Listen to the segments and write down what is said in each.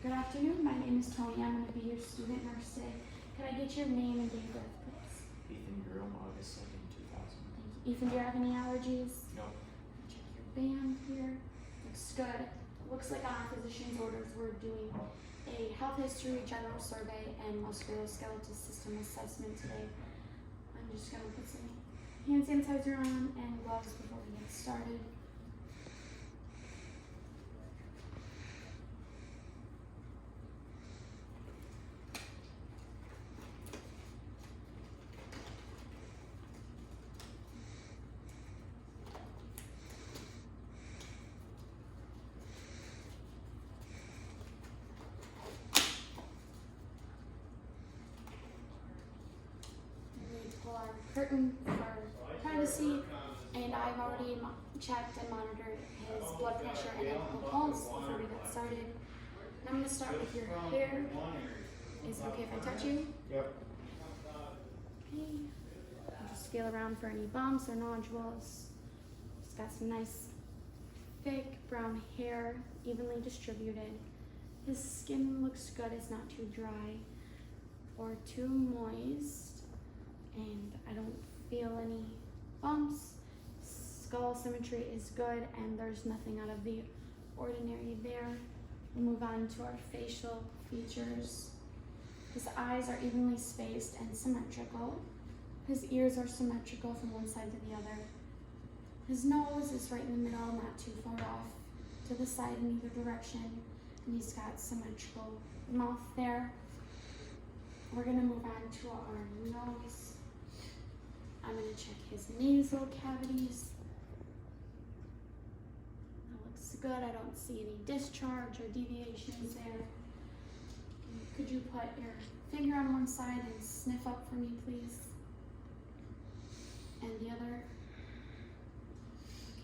Good afternoon, my name is Tony. I'm going to be your student nurse today. Could I get your name and date of birth, please? Ethan Gurham, August 2nd, 2000. Thank you. Ethan, do you have any allergies? No. Check your band here. Looks good. Looks like on our physician's orders we're doing a health history, general survey, and musculoskeletal system assessment today. I'm just going to put some hand sanitizer on and gloves before we get started. Pull our curtain for privacy, and I've already checked and monitored his blood pressure and ankle pulse before we get started. And I'm going to start with your hair. Is it okay if I touch you? Yep. Okay. I'll just feel around for any bumps or nodules. He's got some nice thick brown hair, evenly distributed. His skin looks good. It's not too dry or too moist. And I don't feel any bumps. Skull symmetry is good, and there's nothing out of the ordinary there. We'll move on to our facial features. His eyes are evenly spaced and symmetrical. His ears are symmetrical from one side to the other. His nose is right in the middle, not too far off to the side in either direction, and he's got symmetrical mouth there. We're gonna move on to our nose. I'm going to check his nasal cavities. That looks good. I don't see any discharge or deviations there. Could you put your finger on one side and sniff up for me, please? And the other.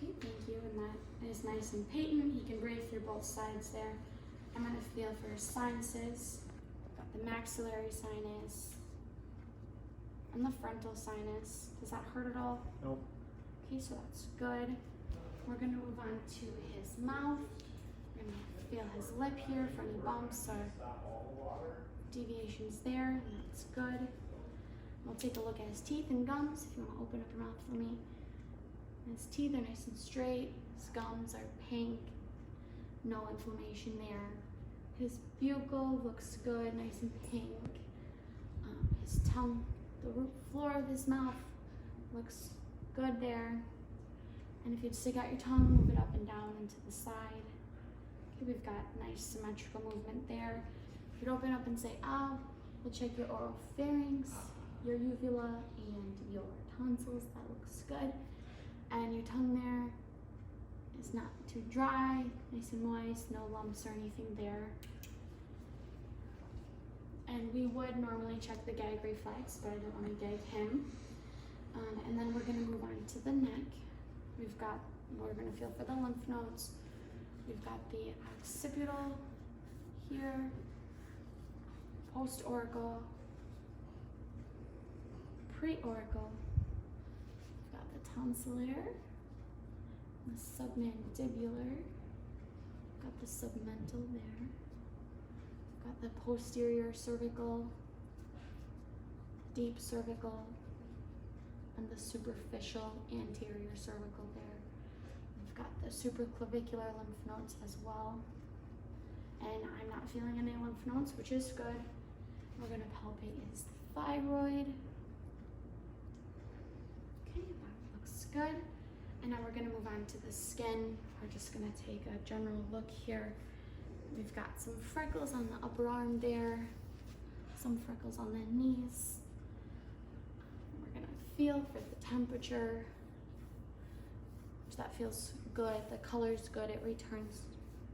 Okay, thank you. And that is nice and patent. He can breathe through both sides there. I'm going to feel for his sinuses. Got the maxillary sinus and the frontal sinus. Does that hurt at all? Nope. Okay, so that's good. We're going to move on to his mouth. We're going to feel his lip here for any bumps or deviations there, and that's good. We'll take a look at his teeth and gums if you want to open up your mouth for me. His teeth are nice and straight. His gums are pink. No inflammation there. His buccal looks good, nice and pink. His tongue, the root floor of his mouth looks good there. And if you stick out your tongue, move it up and down and to the side. Okay, we've got nice symmetrical movement there. If you'd open up and say, ah, we'll check your oral pharynx, your uvula, and your tonsils. That looks good. And your tongue there is not too dry, nice and moist, no lumps or anything there. And we would normally check the gag reflex, but I don't want to gag him. And then we're going to move on to the neck. We're going to feel for the lymph nodes. We've got the occipital here, post-auricle, pre-auricle. We've got the tonsillar, the submandibular, got the submental there. Got the posterior cervical, deep cervical, and the superficial anterior cervical there. We've got the supraclavicular lymph nodes as well. And I'm not feeling any lymph nodes, which is good. We're going to palpate his thyroid. Okay, that looks good. And now we're going to move on to the skin. We're just going to take a general look here. We've got some freckles on the upper arm there, some freckles on the knees. We're gonna feel for the temperature. That feels good, the color's good, it returns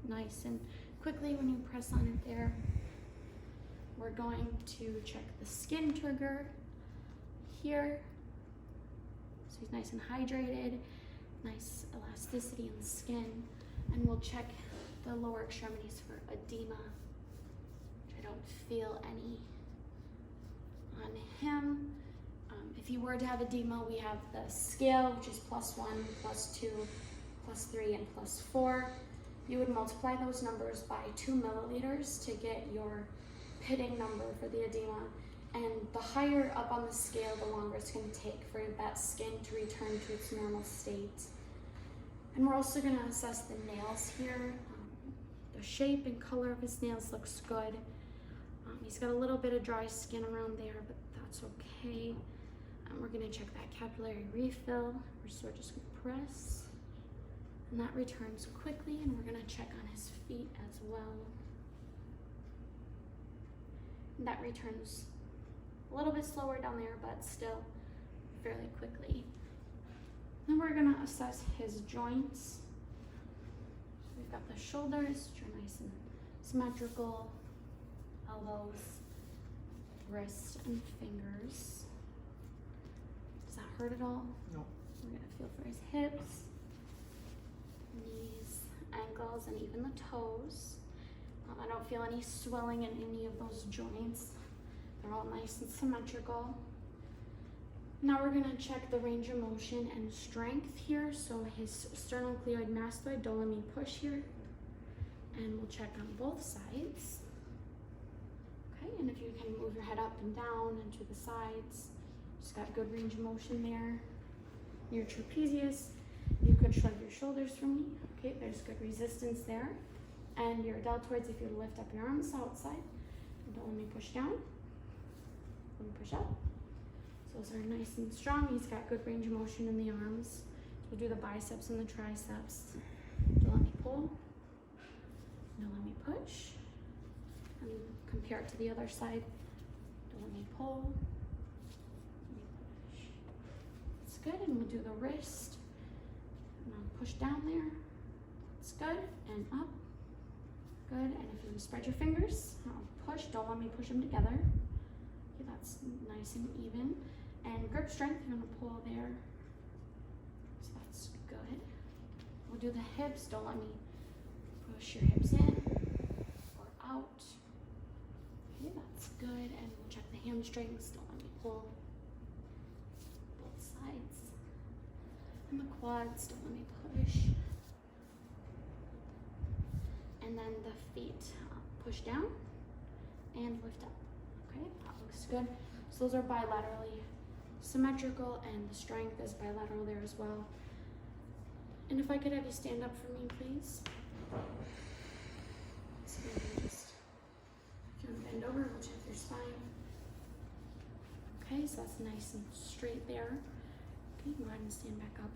nice and quickly when you press on it there. We're going to check the skin trigger here. So he's nice and hydrated, nice elasticity in the skin, and we'll check the lower extremities for edema, which I don't feel any on him. If you were to have edema, we have the scale, which is +1, +2, +3, and +4. you would multiply those numbers by 2 milliliters to get your pitting number for the edema. And the higher up on the scale, the longer it's going to take for that skin to return to its normal state. And we're also going to assess the nails here. The shape and color of his nails looks good. He's got a little bit of dry skin around there, but that's okay. We're going to check that capillary refill. So we're just going to press. And that returns quickly, and we're going to check on his feet as well. And that returns a little bit slower down there, but still fairly quickly. Then we're going to assess his joints. We've got the shoulders, which are nice and symmetrical, elbows, wrists, and fingers. Does that hurt at all? No. We're going to feel for his hips, knees, ankles, and even the toes. I don't feel any swelling in any of those joints. They're all nice and symmetrical. Now we're going to check the range of motion and strength here. So his sternocleidomastoid, don't let me push here. And we'll check on both sides. Okay, and if you can move your head up and down and to the sides. Just got good range of motion there. Your trapezius, you could shrug your shoulders for me. Okay, there's good resistance there. And your deltoids, if you lift up your arms outside. Don't let me push down. Let me push up. So those are nice and strong. He's got good range of motion in the arms. We'll do the biceps and the triceps. Don't let me pull. Don't let me push. And compare it to the other side. Don't let me pull. Let me push. It's good. And we'll do the wrist. And I'll push down there. It's good. And up. Good. And if you spread your fingers, I'll push. Don't let me push them together. Okay, that's nice and even. And grip strength, you're gonna pull there. So that's good. We'll do the hips. Don't let me push your hips in or out. Okay, that's good. And we'll check the hamstrings. Don't let me pull. Both sides. And the quads. Don't let me push. And then the feet. Push down and lift up. Okay, that looks good. So those are bilaterally symmetrical, and the strength is bilateral there as well. And if I could have you stand up for me, please. So maybe just, if you want to bend over, we'll check your spine. Okay, so that's nice and straight there. Okay, go ahead and stand back up.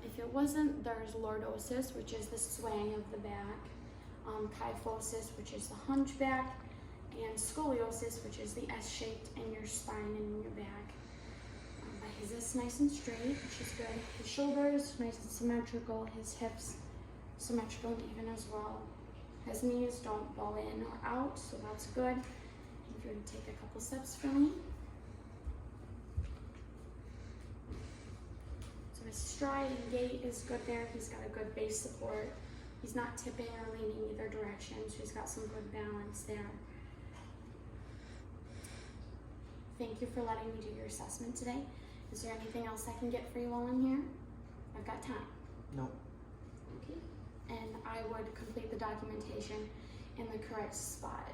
If it wasn't, there's lordosis, which is the swaying of the back, kyphosis, which is the hunchback, and scoliosis, which is the S-shaped in your spine and in your back. But his is nice and straight, which is good. His shoulders, nice and symmetrical. His hips, symmetrical and even as well. His knees don't bow in or out, so that's good. If you were to take a couple steps for me. So his stride and gait is good there. He's got a good base support. He's not tipping or leaning either direction, so he's got some good balance there. Thank you for letting me do your assessment today. Is there anything else I can get for you while I'm here? I've got time. No. Okay. And I would complete the documentation in the correct spot.